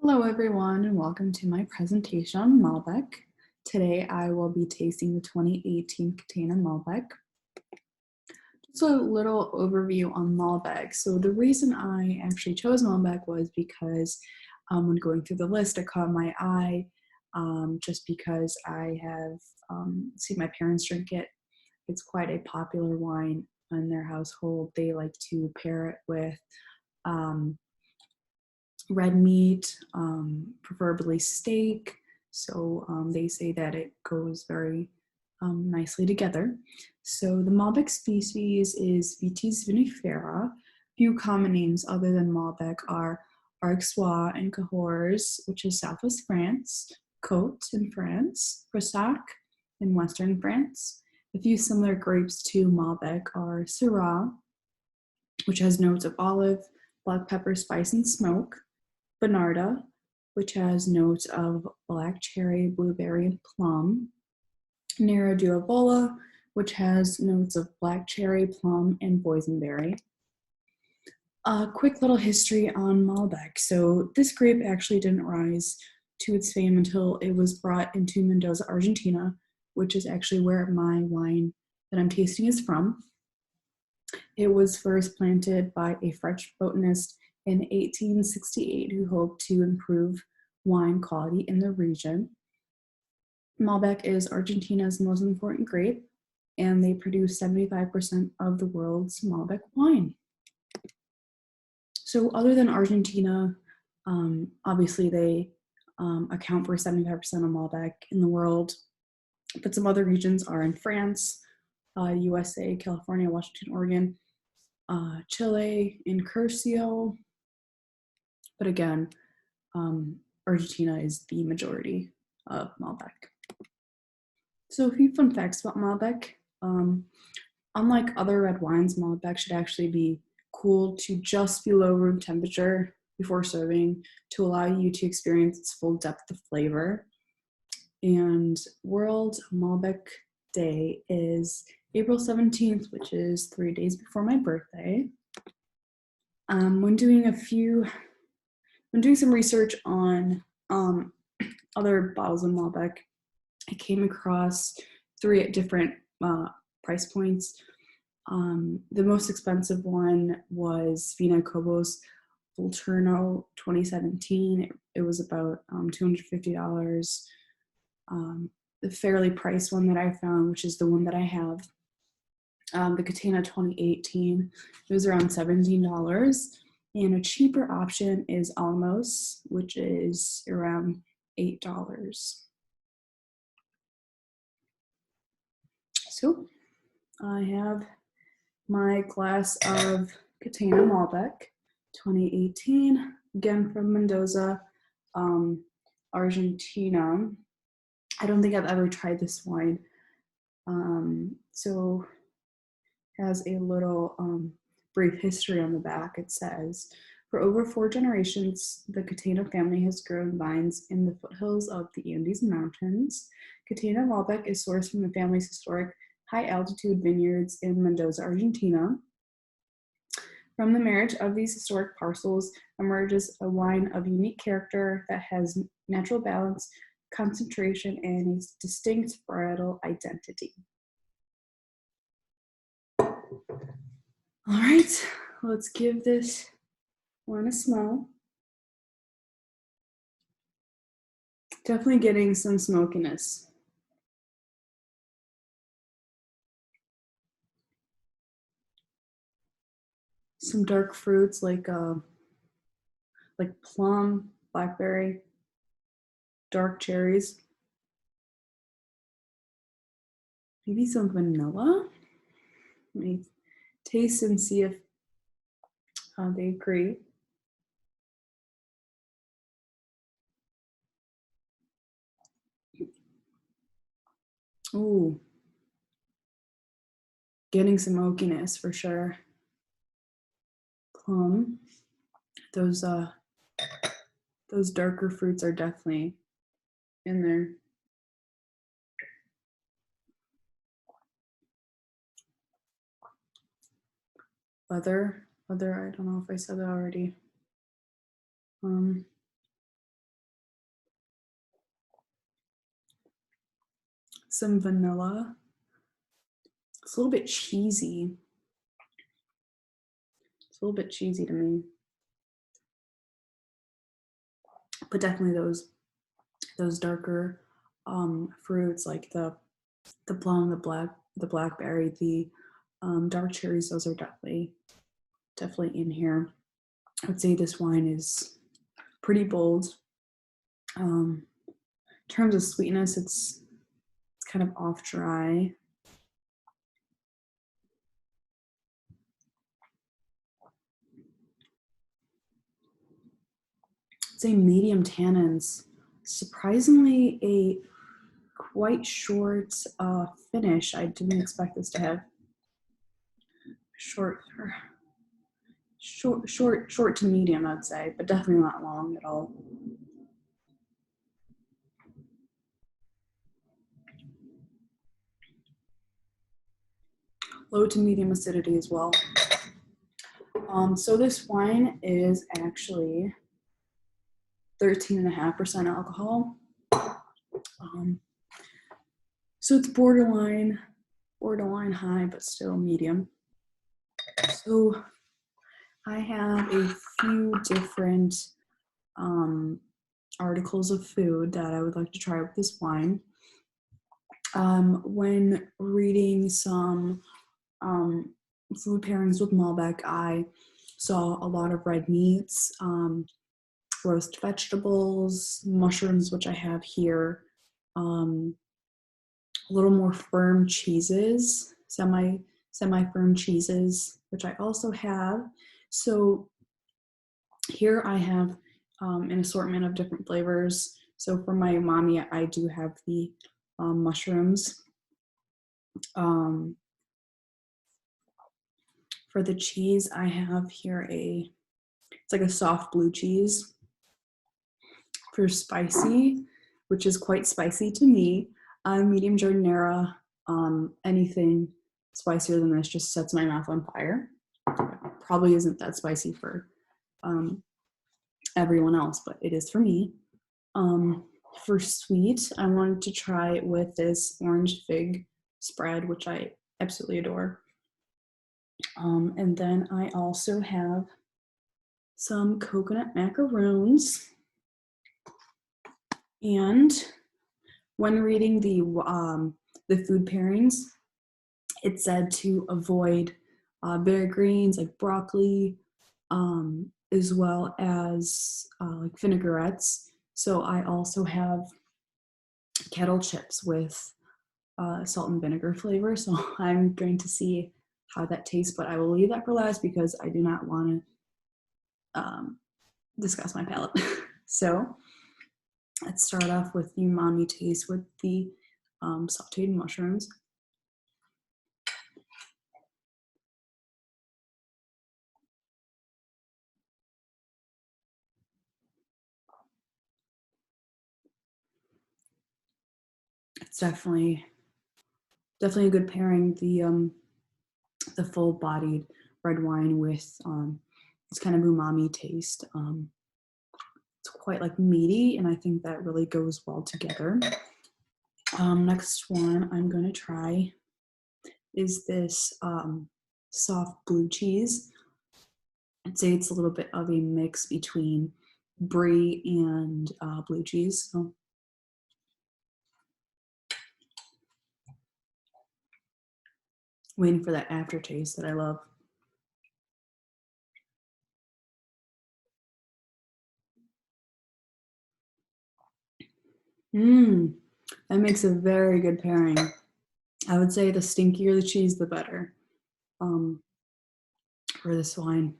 Hello everyone and welcome to my presentation on Malbec. Today I will be tasting the 2018 Catena Malbec. Just a little overview on Malbec. So the reason I actually chose Malbec was because when going through the list it caught my eye just because I have seen my parents drink it. It's quite a popular wine in their household. They like to pair it with red meat, preferably steak. So they say that it goes very nicely together. So the Malbec species is Vitis vinifera. Few common names other than Malbec are Arxois and Cahors, which is southwest France, Côte in France, Brissac in western France. A few similar grapes to Malbec are Syrah, which has notes of olive, black pepper, spice, and smoke. Bonarda, which has notes of black cherry, blueberry, and plum. Nera Duavola, which has notes of black cherry, plum, and boysenberry. A quick little history on Malbec. So this grape actually didn't rise to its fame until it was brought into Mendoza, Argentina, which is actually where my wine that I'm tasting is from. It was first planted by a French botanist in 1868 who hoped to improve wine quality in the region. Malbec is Argentina's most important grape, and they produce 75% of the world's Malbec wine. So other than Argentina, obviously they account for 75% of Malbec in the world, but some other regions are in France, USA, California, Washington, Oregon, Chile, and Curacao. But again, Argentina is the majority of Malbec. So a few fun facts about Malbec. Unlike other red wines, Malbec should actually be cooled to just below room temperature before serving to allow you to experience its full depth of flavor. And World Malbec Day is April 17th, which is 3 days before my birthday. When doing some research on other bottles of Malbec, I came across 3 different price points. The most expensive one was Vina Cobos Volturno 2017. It was about $250. The fairly priced one that I found, which is the one that I have, the Catena 2018, it was around $17. And a cheaper option is Alamos, which is around $8. So I have my glass of Catena Malbec 2018, again from Mendoza, Argentina. I don't think I've ever tried this wine. So has a little brief history on the back. It says, for over 4 generations, the Catena family has grown vines in the foothills of the Andes Mountains. Catena Malbec is sourced from the family's historic high-altitude vineyards in Mendoza, Argentina. From the marriage of these historic parcels emerges a wine of unique character that has natural balance, concentration, and a distinct varietal identity. All right, let's give this one a smell. Definitely getting some smokiness. Some dark fruits like plum, blackberry, dark cherries. Maybe some vanilla. Let me taste and see if they agree. Ooh, getting some oakiness for sure. Plum. Those darker fruits are definitely in there. Leather, I don't know if I said that already. some vanilla. It's a little bit cheesy. It's a little bit cheesy to me. But definitely those darker fruits like the plum, the blackberry, the dark cherries, those are definitely in here. I would say this wine is pretty bold. In terms of sweetness, it's kind of off dry. I'd say medium tannins. Surprisingly, a quite short finish. I didn't expect this to have short to medium, I'd say, but definitely not long at all. Low to medium acidity as well. So this wine is actually 13.5% alcohol. So it's borderline high, but still medium. So I have a few different articles of food that I would like to try with this wine. When reading some food pairings with Malbec, I saw a lot of red meats, roast vegetables, mushrooms, which I have here, a little more firm cheeses, semi-firm cheeses, which I also have. So here I have an assortment of different flavors. So for my umami, I do have the mushrooms. For the cheese, I have here it's like a soft blue cheese. For spicy, which is quite spicy to me, medium giardiniera. Anything spicier than this just sets my mouth on fire. Probably isn't that spicy for everyone else, but it is for me. For sweet, I wanted to try it with this orange fig spread, which I absolutely adore. And then I also have some coconut macaroons. And when reading the food pairings, it said to avoid bitter greens like broccoli, as well as like vinaigrettes. So I also have kettle chips with salt and vinegar flavor. So I'm going to see how that tastes, but I will leave that for last because I do not want to discuss my palate. So let's start off with the umami taste with the sauteed mushrooms. It's definitely a good pairing. The full-bodied red wine with this kind of umami taste. It's quite like meaty, and I think that really goes well together. Next one I'm going to try is this soft blue cheese. I'd say it's a little bit of a mix between brie and blue cheese. So waiting for that aftertaste that I love. That makes a very good pairing. I would say the stinkier the cheese, the better for this wine.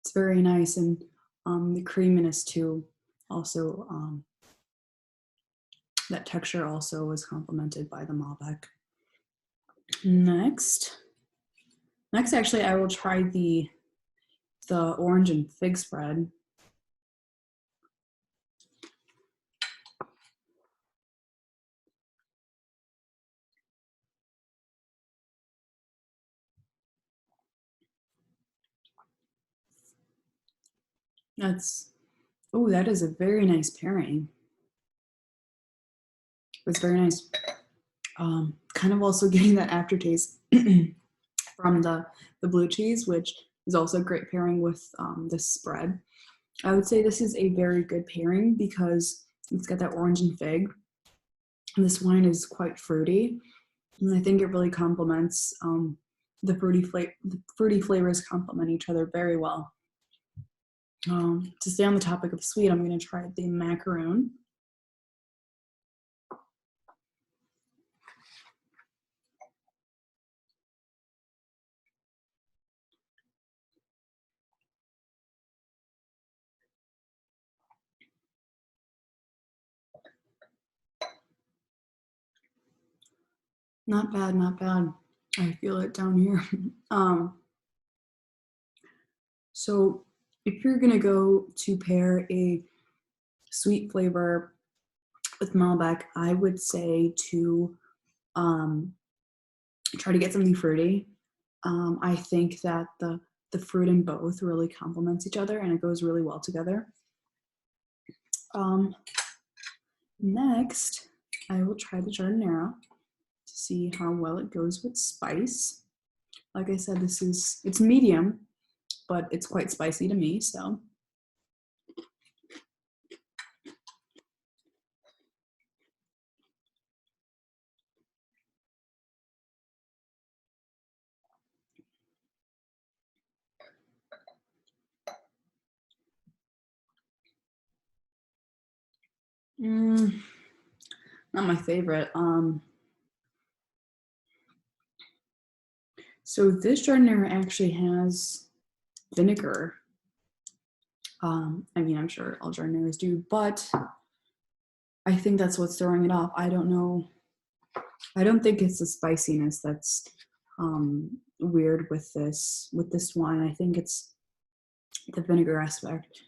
It's very nice, and the creaminess too. Also, that texture also was complemented by the Malbec. Next, actually, I will try the orange and fig spread. That is a very nice pairing. It's very nice. Kind of also getting that aftertaste from the blue cheese, which is also a great pairing with this spread. I would say this is a very good pairing because it's got that orange and fig. And this wine is quite fruity, and I think it really complements the fruity flavors complement each other very well. To stay on the topic of sweet, I'm going to try the macaroon. Not bad, not bad. I feel it down here. So if you're gonna go to pair a sweet flavor with Malbec, I would say to try to get something fruity. I think that the fruit in both really complements each other and it goes really well together. Next, I will try the Jardinera to see how well it goes with spice. Like I said, it's medium, but it's quite spicy to me, so. Not my favorite. So this Jardinera actually has vinegar. I mean, I'm sure all Jardineras do, but I think that's what's throwing it off. I don't know. I don't think it's the spiciness that's weird with this wine. I think it's the vinegar aspect.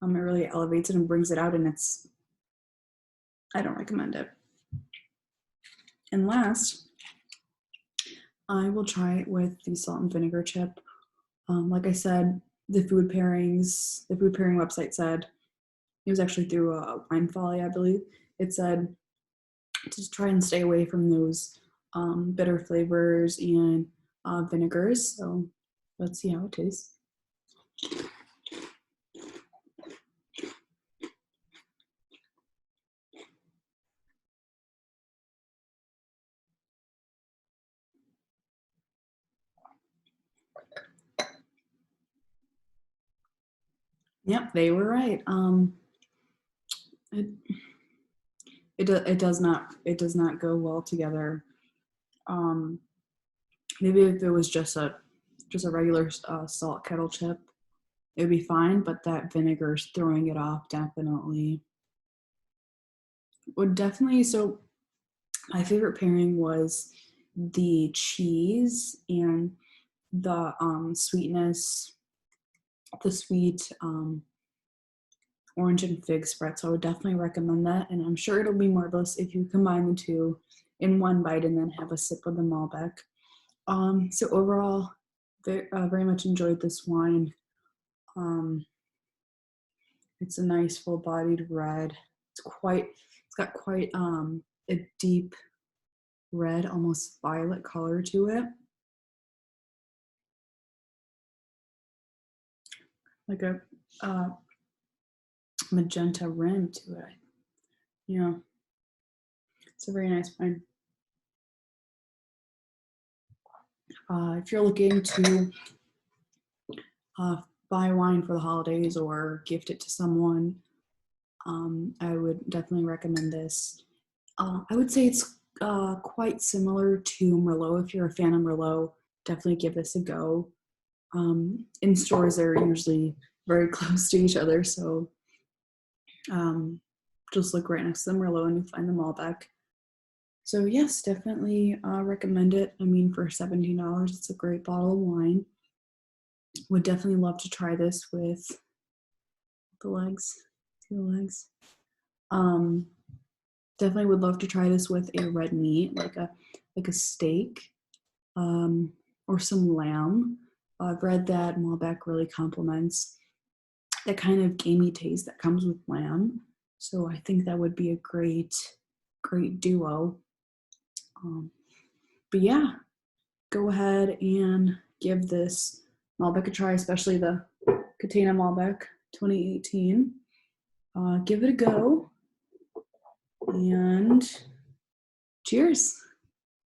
It really elevates it and brings it out, and I don't recommend it. And last, I will try it with the salt and vinegar chip. Like I said, the food pairing website said, it was actually through Wine Folly, I believe. It said to try and stay away from those bitter flavors and vinegars. So let's see how it tastes. Yep, they were right. It does not go well together. Maybe if it was just a regular salt kettle chip, it would be fine. But that vinegar's throwing it off definitely. Would definitely. So my favorite pairing was the cheese and the sweetness, the sweet orange and fig spread. So I would definitely recommend that. And I'm sure it'll be marvelous if you combine the two in one bite and then have a sip of the Malbec. So overall, very much enjoyed this wine. It's a nice full-bodied red. It's got quite a deep red, almost violet color to it. Like a magenta rim to it. Yeah, it's a very nice wine. If you're looking to buy wine for the holidays or gift it to someone, I would definitely recommend this. I would say it's quite similar to Merlot. If you're a fan of Merlot, definitely give this a go. In stores, they're usually very close to each other, so just look right next to the Merlot and you find the Malbec. So yes, definitely recommend it. I mean, for $17, it's a great bottle of wine. Would definitely love to try this with the legs. Definitely would love to try this with a red meat, like a steak, or some lamb. I've read that Malbec really complements that kind of gamey taste that comes with lamb. So I think that would be a great duo. But yeah, go ahead and give this Malbec a try, especially the Catena Malbec 2018. Give it a go, and cheers.